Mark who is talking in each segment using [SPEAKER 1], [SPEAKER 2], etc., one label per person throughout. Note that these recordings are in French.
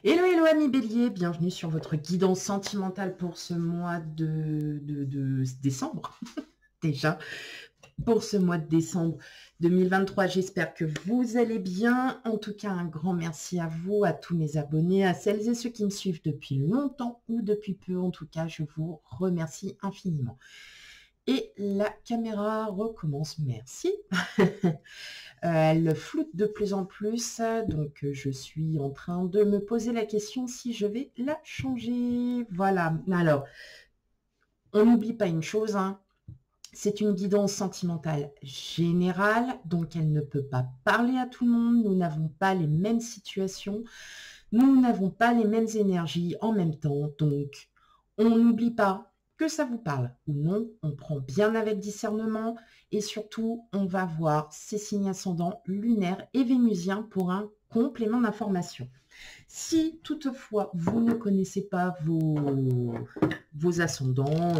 [SPEAKER 1] Hello, hello amis bélier, bienvenue sur votre guidance sentimentale pour ce mois de décembre, déjà, pour ce mois de décembre 2023. J'espère que vous allez bien. En tout cas, un grand merci à vous, à tous mes abonnés, à celles et ceux qui me suivent depuis longtemps ou depuis peu. En tout cas, je vous remercie infiniment. Et la caméra recommence, merci. Elle floute de plus en plus, donc je suis en train de me poser la question si je vais la changer. Voilà, alors, on n'oublie pas une chose, hein. C'est une guidance sentimentale générale, donc elle ne peut pas parler à tout le monde. Nous n'avons pas les mêmes situations, nous n'avons pas les mêmes énergies en même temps, donc on n'oublie pas que ça vous parle ou non, on prend bien avec discernement et surtout, on va voir ces signes ascendants lunaires et vénusiens pour un complément d'information. Si toutefois, vous ne connaissez pas vos ascendants,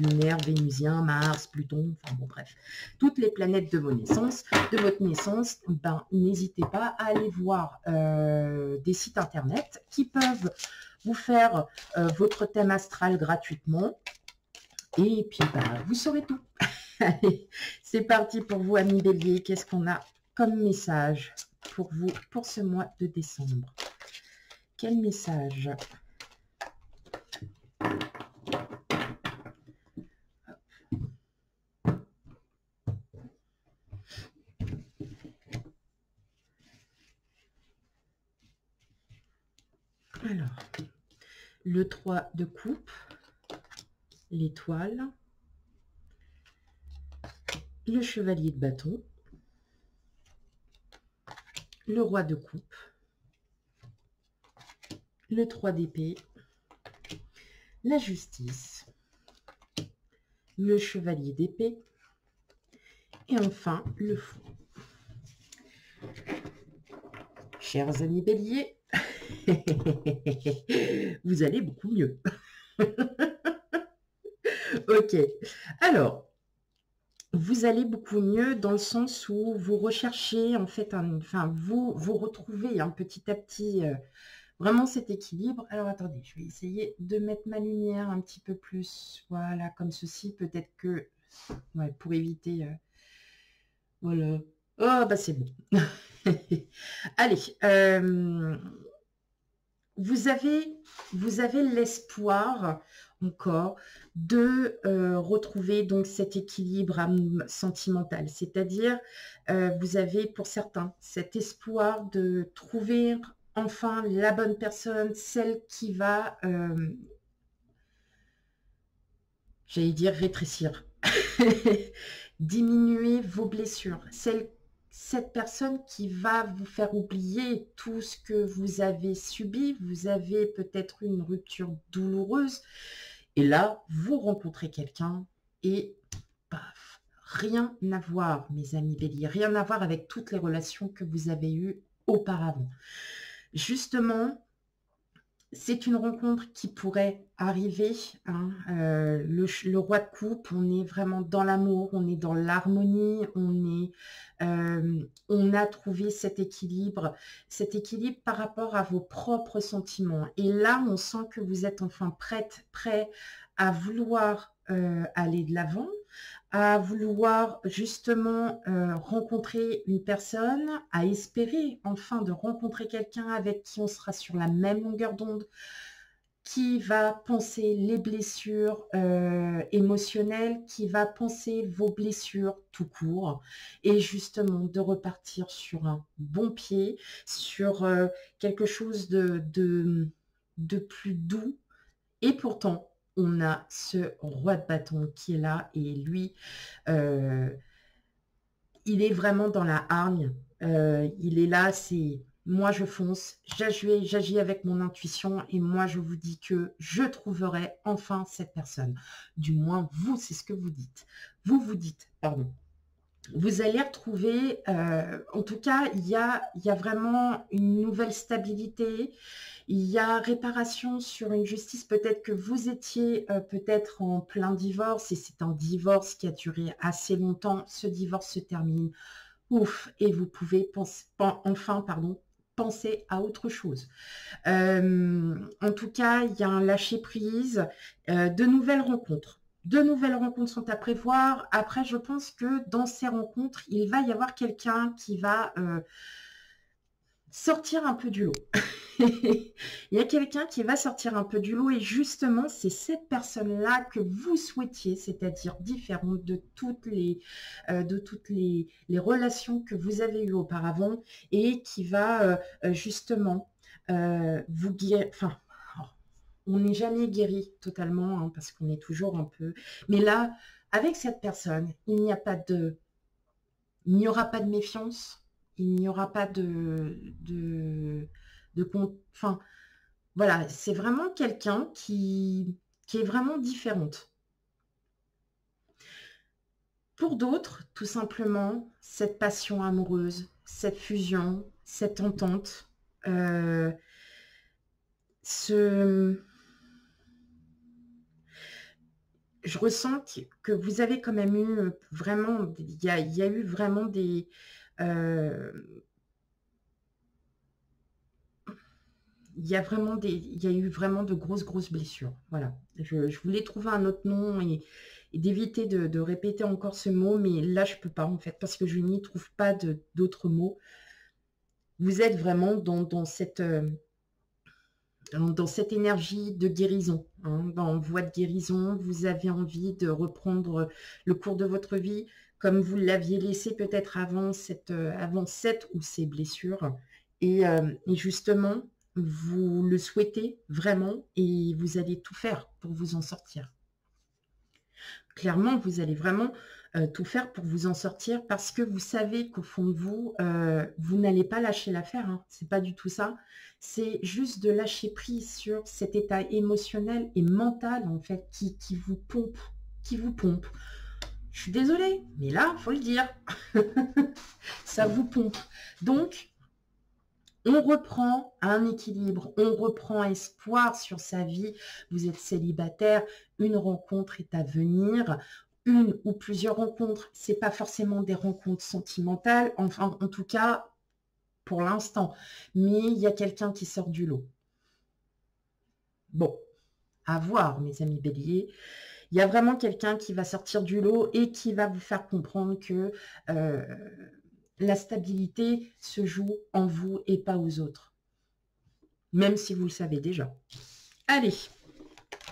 [SPEAKER 1] lunaires, vénusiens, Mars, Pluton, enfin bon bref, toutes les planètes de votre naissance, ben, n'hésitez pas à aller voir des sites internet qui peuvent vous faire votre thème astral gratuitement. Et puis, bah, vous saurez tout. Allez, c'est parti pour vous, amis bélier. Qu'est-ce qu'on a comme message pour vous pour ce mois de décembre? Quel message? Alors, le 3 de coupe, l'étoile, le chevalier de bâton, le roi de coupe, le 3 d'épée, la justice, le chevalier d'épée et enfin le fou. Chers amis béliers, vous allez beaucoup mieux. Ok, alors, vous allez beaucoup mieux dans le sens où vous recherchez, en fait, vous retrouvez petit à petit vraiment cet équilibre. Alors, attendez, je vais essayer de mettre ma lumière un petit peu plus, voilà, comme ceci, peut-être que, ouais, pour éviter, voilà. Oh, bah c'est bon. Allez, vous avez l'espoir encore de retrouver donc cet équilibre sentimental, c'est-à-dire vous avez pour certains cet espoir de trouver enfin la bonne personne, celle qui va, j'allais dire rétrécir, diminuer vos blessures, cette personne qui va vous faire oublier tout ce que vous avez subi. Vous avez peut-être eu une rupture douloureuse et là, vous rencontrez quelqu'un et paf, rien à voir, mes amis béliers, rien à voir avec toutes les relations que vous avez eues auparavant. Justement, c'est une rencontre qui pourrait arriver, hein. Le roi de coupe, on est vraiment dans l'amour, on est dans l'harmonie, on a trouvé cet équilibre par rapport à vos propres sentiments. Et là, on sent que vous êtes enfin prêt à vouloir aller de l'avant, à vouloir justement rencontrer une personne, à espérer enfin de rencontrer quelqu'un avec qui on sera sur la même longueur d'onde, qui va penser les blessures émotionnelles, qui va penser vos blessures tout court, et justement de repartir sur un bon pied, sur quelque chose de plus doux. Et pourtant, on a ce roi de bâton qui est là et lui, il est vraiment dans la hargne. Il est là, c'est moi je fonce, j'agis avec mon intuition et moi je vous dis que je trouverai enfin cette personne. Du moins, vous, c'est ce que vous dites. Vous dites, pardon. Vous allez retrouver, en tout cas, il y a vraiment une nouvelle stabilité. Il y a réparation sur une justice. Peut-être que vous étiez peut-être en plein divorce et c'est un divorce qui a duré assez longtemps. Ce divorce se termine. Ouf, et vous pouvez enfin, penser à autre chose. En tout cas, il y a un lâcher-prise, de nouvelles rencontres. De nouvelles rencontres sont à prévoir. Après, je pense que dans ces rencontres, il va y avoir quelqu'un qui va sortir un peu du lot. Il y a quelqu'un qui va sortir un peu du lot et justement, c'est cette personne-là que vous souhaitiez, c'est-à-dire différente de toutes les relations que vous avez eues auparavant et qui va justement vous guérir. Enfin, on n'est jamais guéri totalement hein, parce qu'on est toujours un peu. Mais là, avec cette personne, il n'y aura pas de méfiance. Il n'y aura pas enfin, voilà, c'est vraiment quelqu'un qui est vraiment différente. Pour d'autres, tout simplement, cette passion amoureuse, cette fusion, cette entente, je ressens que vous avez quand même eu vraiment, il y a eu vraiment des... il y a eu vraiment de grosses blessures. Voilà. Je voulais trouver un autre nom et d'éviter de répéter encore ce mot, mais là, je ne peux pas, en fait, parce que je n'y trouve pas d'autres mots. Vous êtes vraiment dans cette énergie de guérison, hein, en voie de guérison. Vous avez envie de reprendre le cours de votre vie, comme vous l'aviez laissé peut-être avant cette ou ces blessures. Et justement, vous le souhaitez vraiment et vous allez tout faire pour vous en sortir. Clairement, vous allez vraiment tout faire pour vous en sortir parce que vous savez qu'au fond de vous, vous n'allez pas lâcher l'affaire. Hein. C'est pas du tout ça. C'est juste de lâcher prise sur cet état émotionnel et mental en fait qui vous pompe, Je suis désolée, mais là, il faut le dire. Ça vous pompe. Donc, on reprend un équilibre, on reprend espoir sur sa vie. Vous êtes célibataire, une rencontre est à venir. Une ou plusieurs rencontres, ce n'est pas forcément des rencontres sentimentales, enfin, en tout cas, pour l'instant. Mais il y a quelqu'un qui sort du lot. Bon, à voir, mes amis béliers. Il y a vraiment quelqu'un qui va sortir du lot et qui va vous faire comprendre que la stabilité se joue en vous et pas aux autres. Même si vous le savez déjà. Allez,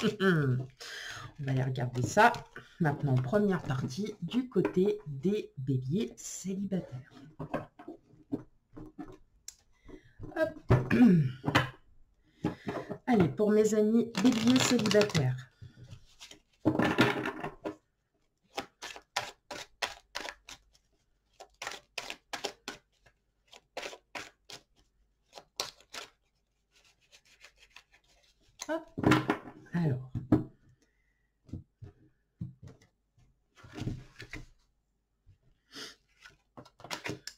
[SPEAKER 1] on va aller regarder ça. Maintenant, première partie du côté des béliers célibataires. Hop. Allez, pour mes amis béliers célibataires. Hop. Alors.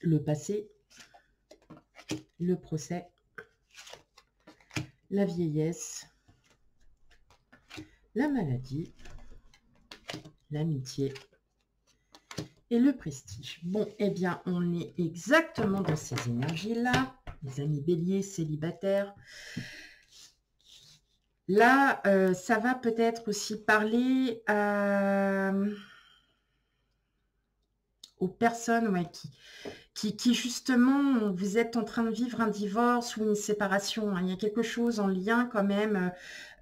[SPEAKER 1] Le passé, le procès, la vieillesse, la maladie, l'amitié et le prestige. Bon, eh bien, on est exactement dans ces énergies-là, les amis béliers célibataires. Là, ça va peut-être aussi parler aux personnes ouais, qui justement, vous êtes en train de vivre un divorce ou une séparation. Hein. Il y a quelque chose en lien quand même,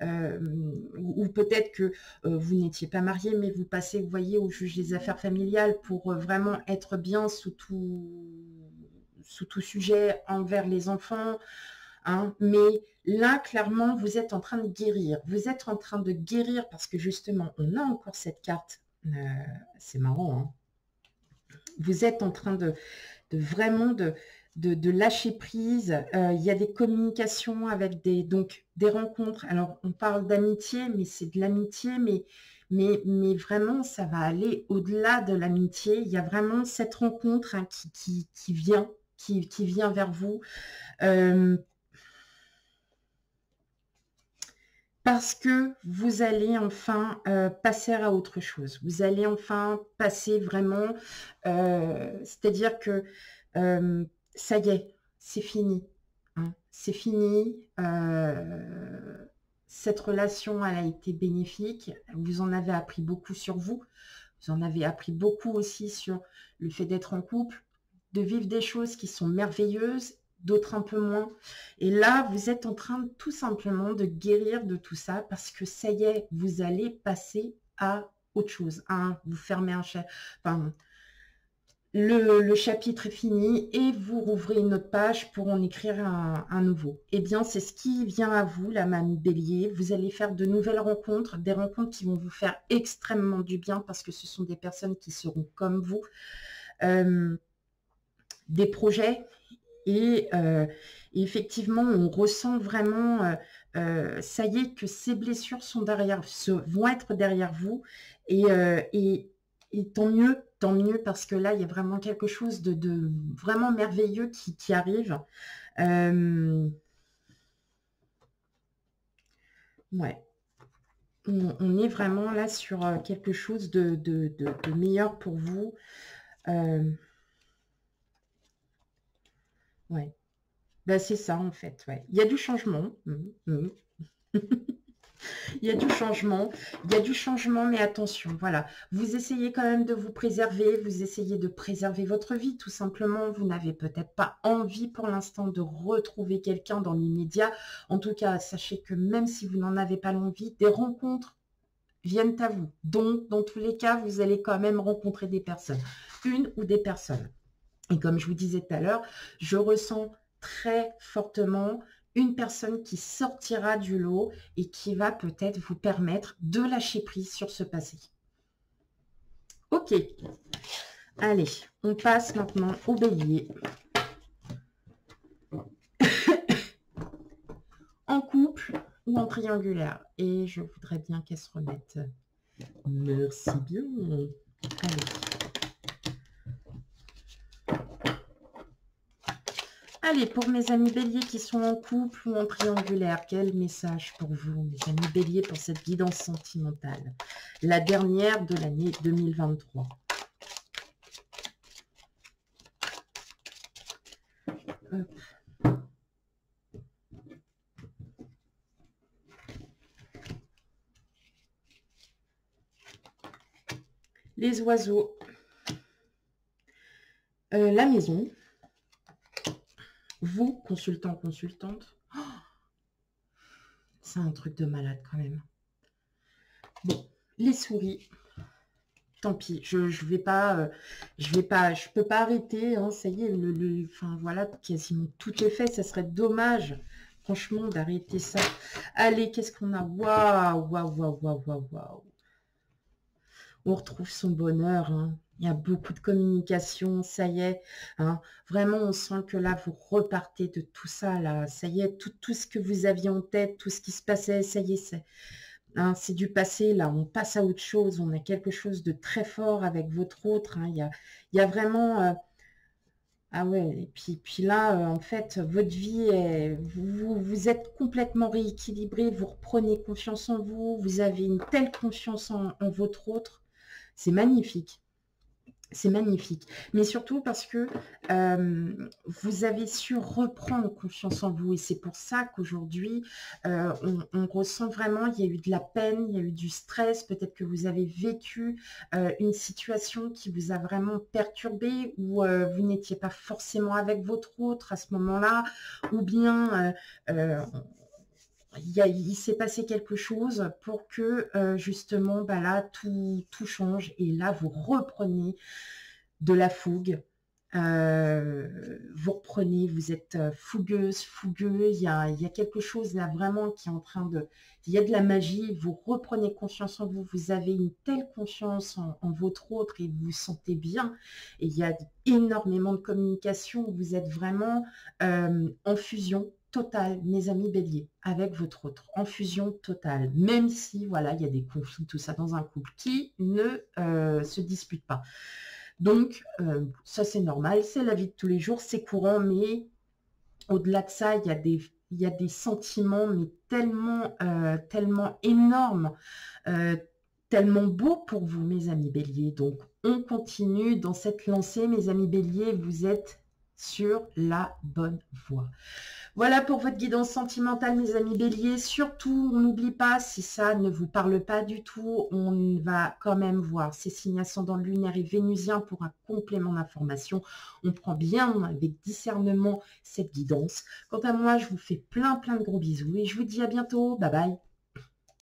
[SPEAKER 1] ou peut-être que vous n'étiez pas marié, mais vous passez, vous voyez, au juge des affaires familiales pour vraiment être bien sous tout sujet envers les enfants. Hein. Mais là, clairement, vous êtes en train de guérir. Vous êtes en train de guérir parce que justement, on a encore cette carte. C'est marrant, hein. Vous êtes en train de vraiment de lâcher prise. Il y a des communications avec des rencontres. Alors, on parle d'amitié, mais c'est de l'amitié, mais vraiment, ça va aller au-delà de l'amitié. Il y a vraiment cette rencontre hein, qui vient vers vous. Parce que vous allez enfin passer à autre chose. Vous allez enfin passer vraiment, c'est-à-dire que ça y est, c'est fini. c'est fini. Cette relation, elle a été bénéfique. Vous en avez appris beaucoup sur vous. Vous en avez appris beaucoup aussi sur le fait d'être en couple, de vivre des choses qui sont merveilleuses, d'autres un peu moins. Et là, vous êtes en train tout simplement de guérir de tout ça parce que ça y est, vous allez passer à autre chose. Hein, vous fermez un chapitre. Enfin, le chapitre est fini et vous rouvrez une autre page pour en écrire un nouveau. Eh bien, c'est ce qui vient à vous, la mamie Bélier. Vous allez faire de nouvelles rencontres, des rencontres qui vont vous faire extrêmement du bien parce que ce sont des personnes qui seront comme vous. Des projets et effectivement, on ressent vraiment, ça y est, que ces blessures sont vont être derrière vous et tant mieux, parce que là, il y a vraiment quelque chose de vraiment merveilleux qui arrive. Ouais. On est vraiment là sur quelque chose de meilleur pour vous. Ouais. Ben, c'est ça, en fait. Ouais. Il y a du changement. Il y a du changement, mais attention, voilà. Vous essayez quand même de vous préserver, vous essayez de préserver votre vie, tout simplement. Vous n'avez peut-être pas envie pour l'instant de retrouver quelqu'un dans l'immédiat. En tout cas, sachez que même si vous n'en avez pas l'envie, des rencontres viennent à vous. Donc, dans tous les cas, vous allez quand même rencontrer des personnes, une ou des personnes. Et comme je vous disais tout à l'heure, je ressens très fortement une personne qui sortira du lot et qui va peut-être vous permettre de lâcher prise sur ce passé. Ok. Allez, on passe maintenant au Bélier. En couple ou en triangulaire. Et je voudrais bien qu'elle se remette. Merci bien. Allez. Allez, pour mes amis béliers qui sont en couple ou en triangulaire, quel message pour vous, mes amis béliers, pour cette guidance sentimentale? La dernière de l'année 2023. Hop. Les oiseaux. La maison. Vous, consultant, consultante. Oh, c'est un truc de malade quand même. Bon, les souris. Tant pis, je peux pas arrêter. Hein, ça y est, enfin voilà, quasiment tout est fait. Ça serait dommage, franchement, d'arrêter ça. Allez, qu'est-ce qu'on a? Waouh, waouh, waouh, waouh, waouh, waouh. On retrouve son bonheur. Hein. Il y a beaucoup de communication, ça y est. Hein. Vraiment, on sent que là, vous repartez de tout ça. Là. Ça y est, tout ce que vous aviez en tête, tout ce qui se passait, ça y est, c'est du passé. Là, on passe à autre chose. On a quelque chose de très fort avec votre autre. Hein. Il y a vraiment... ah ouais, et puis là, en fait, votre vie, vous êtes complètement rééquilibré. Vous reprenez confiance en vous. Vous avez une telle confiance en votre autre. C'est magnifique. C'est magnifique. Mais surtout parce que vous avez su reprendre confiance en vous. Et c'est pour ça qu'aujourd'hui, on ressent vraiment, il y a eu de la peine, il y a eu du stress. Peut-être que vous avez vécu une situation qui vous a vraiment perturbé ou vous n'étiez pas forcément avec votre autre à ce moment-là. Ou bien... il s'est passé quelque chose pour que justement, bah là, tout change. Et là, vous reprenez de la fougue. Vous reprenez, vous êtes fougueuse, fougueux. Il y a quelque chose là vraiment qui est en train de... Il y a de la magie. Vous reprenez confiance en vous. Vous avez une telle confiance en votre autre et vous vous sentez bien. Et il y a énormément de communication. Vous êtes vraiment en fusion totale, mes amis béliers, avec votre autre, en fusion totale, même si, voilà, il y a des conflits, tout ça dans un couple qui ne se dispute pas. Donc, ça c'est normal, c'est la vie de tous les jours, c'est courant, mais au-delà de ça, il y a des sentiments, mais tellement, tellement énormes, tellement beaux pour vous, mes amis béliers. Donc, on continue dans cette lancée, mes amis béliers, vous êtes sur la bonne voie. Voilà pour votre guidance sentimentale, mes amis béliers. Surtout, on n'oublie pas, si ça ne vous parle pas du tout, on va quand même voir ces signes ascendants lunaires et vénusiens pour un complément d'information. On prend bien avec discernement cette guidance. Quant à moi, je vous fais plein de gros bisous et je vous dis à bientôt. Bye bye.